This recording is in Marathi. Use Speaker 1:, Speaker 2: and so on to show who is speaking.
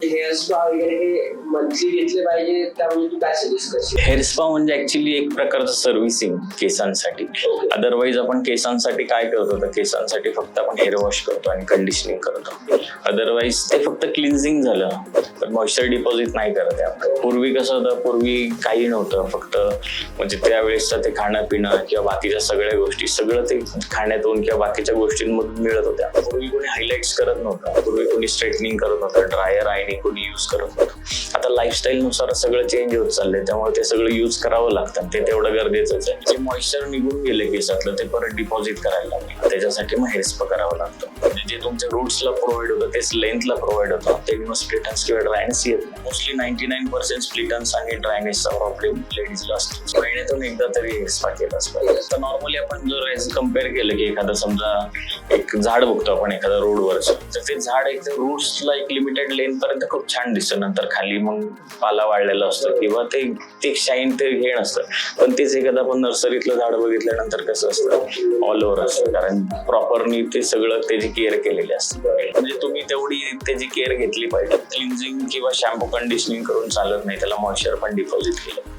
Speaker 1: हेअर स्पा वगैरे हे मंथली घेतले पाहिजे का म्हणजे तू काय सजेस्ट करशील?
Speaker 2: हेअर स्पा म्हणजे ऍक्च्युली एक प्रकारचं सर्व्हिसिंग केसांसाठी. अदरवाईज आपण केसांसाठी काय करतो तर केसांसाठी फक्त आपण हेअर वॉश करतो आणि कंडिशनिंग करतो. अदरवाईज ते फक्त क्लिन्झिंग झालं पण मॉइश्चर डिपॉझिट नाही करत आहे. पूर्वी कसं होतं, पूर्वी काही नव्हतं, फक्त म्हणजे त्यावेळेसचं ते खाणं पिणं किंवा बाकीच्या सगळ्या गोष्टी सगळं ते खाण्यातून किंवा बाकीच्या गोष्टींमधून मिळत होत्या. पूर्वी कोणी हायलाइट्स करत नव्हतं, पूर्वी कोणी स्ट्रेटनिंग करत नव्हतं, ड्रायर आयने कोणी युज करत नव्हतं. आता लाईफस्टाईल नुसार सगळं चेंज होत चाललंय, त्यामुळे ते सगळं युज करावं लागतं. ते तेवढं गरजेचंच आहे. जे मॉइश्चर निघून गेले केसातलं ते परत डिपॉझिट करायला लागले, त्याच्यासाठी मग हेअर स्पा करावं लागतं. म्हणजे जे तुमच्या रूट्सला प्रोव्हाइड होतं तेच लेंथला प्रोव्हाइड होतं. ते मग स्प्लिटन्स किंवा ड्रायनेस येत नाही. मोस्टली 99% स्प्लिटन्स आणि ड्रायनेसचा प्रॉब्लेम लेडीजला असतो. महिन्यातून एकदा तरी हेअर स्पा केलाच पाहिजे. तर नॉर्मली आपण जर कम्पेअर केलं की एखादं समजा एक झाड बघतो आपण एखाद्या रोडवरचं, तर ते झाड एक रूट्सला एक लिमिटेड लेंथ पर्यंत खूप छान दिसतं, नंतर खाली मग पाला वाढलेला असतो किंवा ते शाईन ते हे नसतं. पण तेच एखादं आपण नर्सरीतलं झाड बघितल्यानंतर कसं असतं, ऑल ओव्हर असतं, कारण प्रॉपरनी ते सगळं त्याची केअर केलेली असते. म्हणजे तुम्ही तेवढी त्याची केअर घेतली पाहिजे. क्लिन्झिंग किंवा शॅम्पू कंडिशनिंग करून चालत नाही, त्याला मॉइश्चर पण डिपॉझिट केलं.